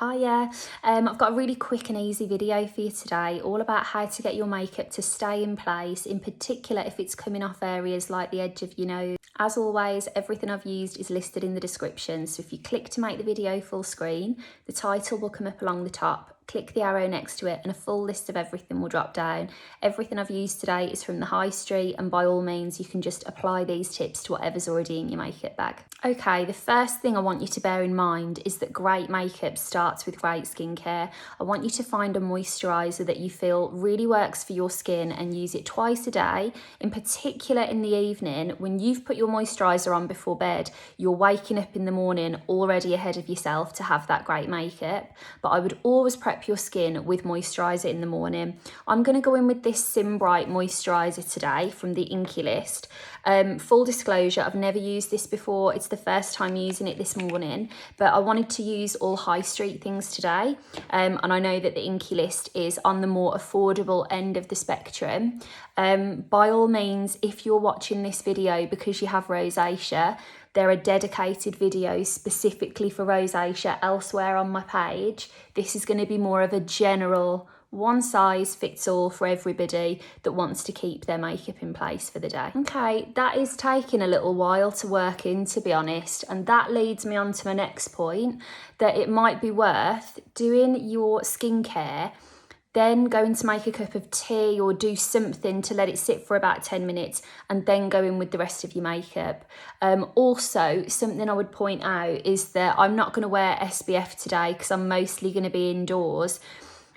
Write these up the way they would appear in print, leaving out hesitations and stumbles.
Hiya, I've got a really quick and easy video for you today, all about how to get your makeup to stay in place, in particular if it's coming off areas like the edge of your nose. As always, everything I've used is listed in the description, so if you click to make the video full screen, the title will come up along the top. Click the arrow next to it and a full list of everything will drop down. Everything I've used today is from the high street, and by all means you can just apply these tips to whatever's already in your makeup bag. Okay, the first thing I want you to bear in mind is that great makeup starts with great skincare. I want you to find a moisturiser that you feel really works for your skin and use it twice a day, in particular in the evening. When you've put your moisturiser on before bed, you're waking up in the morning already ahead of yourself to have that great makeup. But I would always prep your skin with moisturiser in the morning. I'm going to go in with this Sim Bright moisturiser today from the Inky List. Full disclosure, I've never used this before. It's the first time using it this morning, but I wanted to use all high street things today. And I know that the Inky List is on the more affordable end of the spectrum. By all means, if you're watching this video because you have rosacea, there are dedicated videos specifically for rosacea elsewhere on my page. This is going to be more of a general one size fits all for everybody that wants to keep their makeup in place for the day. Okay, that is taking a little while to work in, to be honest, and that leads me on to my next point, that it might be worth doing your skincare, then going to make a cup of tea or do something to let it sit for about 10 minutes and then go in with the rest of your makeup. Also, something I would point out is that I'm not going to wear SPF today because I'm mostly going to be indoors.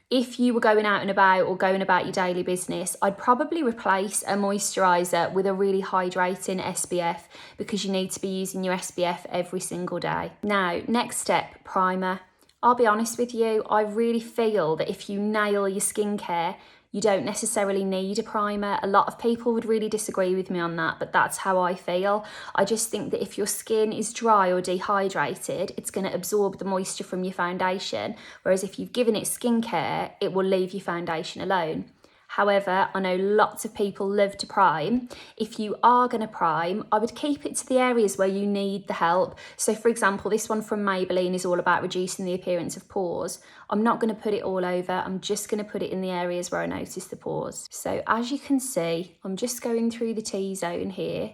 If you were going out and about or going about your daily business, I'd probably replace a moisturiser with a really hydrating SPF because you need to be using your SPF every single day. Now, next step, primer. I'll be honest with you, I really feel that if you nail your skincare, you don't necessarily need a primer. A lot of people would really disagree with me on that, but that's how I feel. I just think that if your skin is dry or dehydrated, it's going to absorb the moisture from your foundation, whereas if you've given it skincare, it will leave your foundation alone. However, I know lots of people love to prime. If you are going to prime, I would keep it to the areas where you need the help. So for example, this one from Maybelline is all about reducing the appearance of pores. I'm not going to put it all over. I'm just going to put it in the areas where I notice the pores. So as you can see, I'm just going through the T-zone here.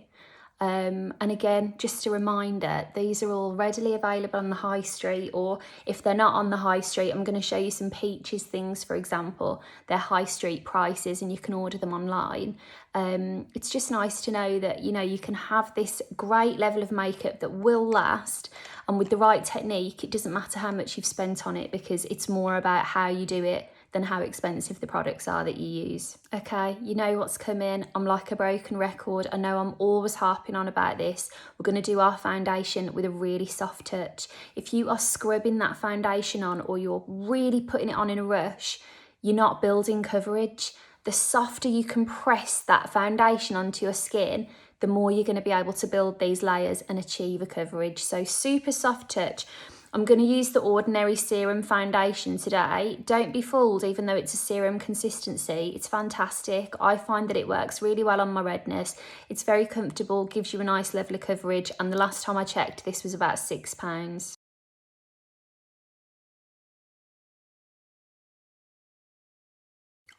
And again, just a reminder, these are all readily available on the high street, or if they're not on the high street, I'm going to show you some Peaches things, for example. They're high street prices and you can order them online. It's just nice to know that, you can have this great level of makeup that will last, and with the right technique, it doesn't matter how much you've spent on it because it's more about how you do it than how expensive the products are that you use. Okay, you know what's coming. I'm like a broken record. I know I'm always harping on about this. We're going to do our foundation with a really soft touch. If you are scrubbing that foundation on or you're really putting it on in a rush, you're not building coverage. The softer you can press that foundation onto your skin, the more you're going to be able to build these layers and achieve a coverage. So super soft touch. I'm going to use the Ordinary Serum Foundation today. Don't be fooled, even though it's a serum consistency. It's fantastic. I find that it works really well on my redness. It's very comfortable, gives you a nice level of coverage, and the last time I checked, this was about £6.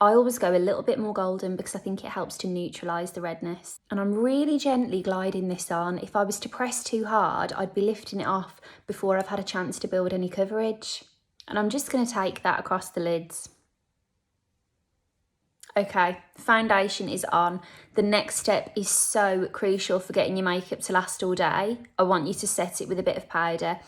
I always go a little bit more golden because I think it helps to neutralise the redness. And I'm really gently gliding this on. If I was to press too hard, I'd be lifting it off before I've had a chance to build any coverage. And I'm just going to take that across the lids. Okay, foundation is on. The next step is so crucial for getting your makeup to last all day. I want you to set it with a bit of powder.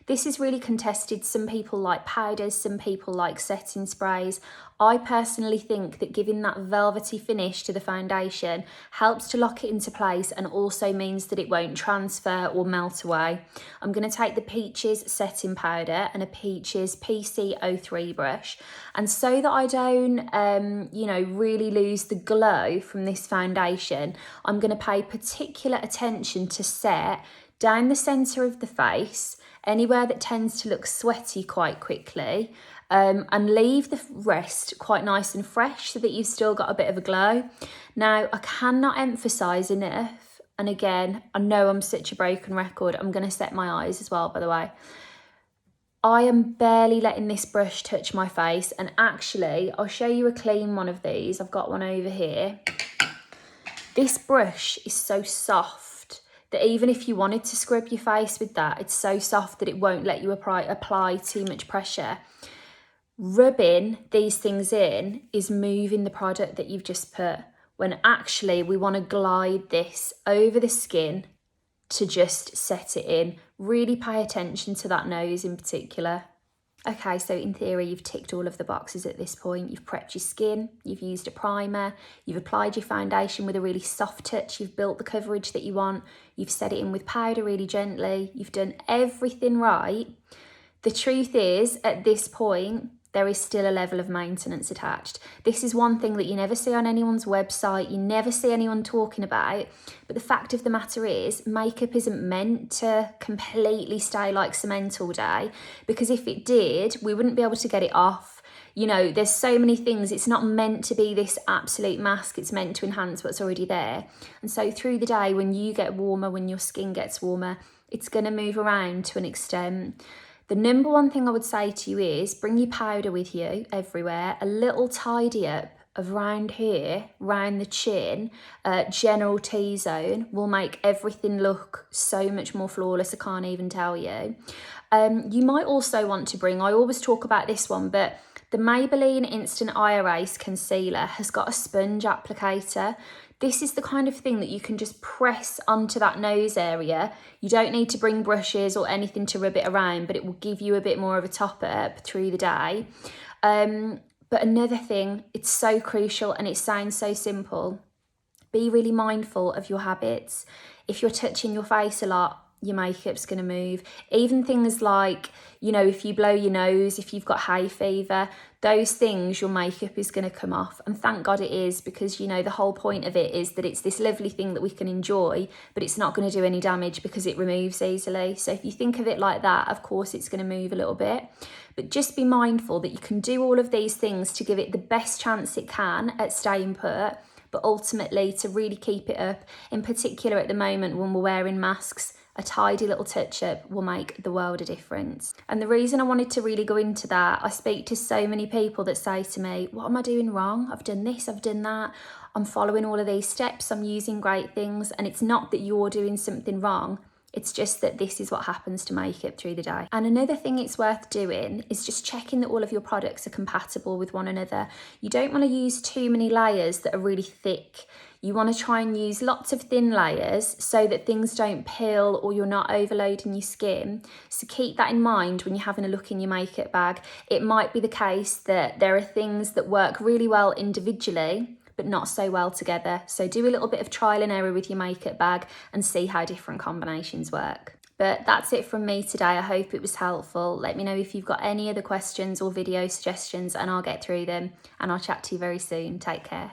This is really contested. Some people like powders, some people like setting sprays. I personally think that giving that velvety finish to the foundation helps to lock it into place and also means that it won't transfer or melt away. I'm going to take the Peaches setting powder and a Peaches PC03 brush. And so that I don't, really lose the glow from this foundation, I'm going to pay particular attention to set down the centre of the face, anywhere that tends to look sweaty quite quickly, and leave the rest quite nice and fresh so that you've still got a bit of a glow. Now, I cannot emphasise enough, and again, I know I'm such a broken record, I'm going to set my eyes as well, by the way. I am barely letting this brush touch my face, and actually I'll show you a clean one of these. I've got one over here. This brush is so soft that even if you wanted to scrub your face with that, it's so soft that it won't let you apply too much pressure. Rubbing these things in is moving the product that you've just put, when actually we want to glide this over the skin to just set it in. Really pay attention to that nose in particular. Okay, so in theory, you've ticked all of the boxes at this point. You've prepped your skin, you've used a primer, you've applied your foundation with a really soft touch, you've built the coverage that you want, you've set it in with powder really gently, you've done everything right. The truth is, at this point, there is still a level of maintenance attached. This is one thing that you never see on anyone's website, you never see anyone talking about, but the fact of the matter is, makeup isn't meant to completely stay like cement all day, because if it did, we wouldn't be able to get it off. You know, there's so many things, it's not meant to be this absolute mask, it's meant to enhance what's already there. And so through the day, when you get warmer, when your skin gets warmer, it's gonna move around to an extent. The number one thing I would say to you is bring your powder with you everywhere, a little tidy up of round here, round the chin, general T-zone will make everything look so much more flawless, I can't even tell you. You might also want to bring, I always talk about this one, but the Maybelline Instant Eye Erase Concealer has got a sponge applicator. This is the kind of thing that you can just press onto that nose area. You don't need to bring brushes or anything to rub it around, but it will give you a bit more of a top up through the day. But another thing, it's so crucial and it sounds so simple. Be really mindful of your habits. If you're touching your face a lot, your makeup's going to move. Even things like, you know, if you blow your nose, if you've got hay fever, those things, your makeup is going to come off. And thank God it is, because, you know, the whole point of it is that it's this lovely thing that we can enjoy, but it's not going to do any damage because it removes easily. So if you think of it like that, of course it's going to move a little bit. But just be mindful that you can do all of these things to give it the best chance it can at staying put, but ultimately to really keep it up, in particular at the moment when we're wearing masks. A tidy little touch-up will make the world a difference. And the reason I wanted to really go into that, I speak to so many people that say to me, what am I doing wrong? I've done this, I've done that. I'm following all of these steps, I'm using great things. And it's not that you're doing something wrong. It's just that this is what happens to makeup through the day. And another thing it's worth doing is just checking that all of your products are compatible with one another. You don't want to use too many layers that are really thick. You want to try and use lots of thin layers so that things don't peel or you're not overloading your skin. So keep that in mind when you're having a look in your makeup bag. It might be the case that there are things that work really well individually, but not so well together. So do a little bit of trial and error with your makeup bag and see how different combinations work. But that's it from me today. I hope it was helpful. Let me know if you've got any other questions or video suggestions and I'll get through them. And I'll chat to you very soon. Take care.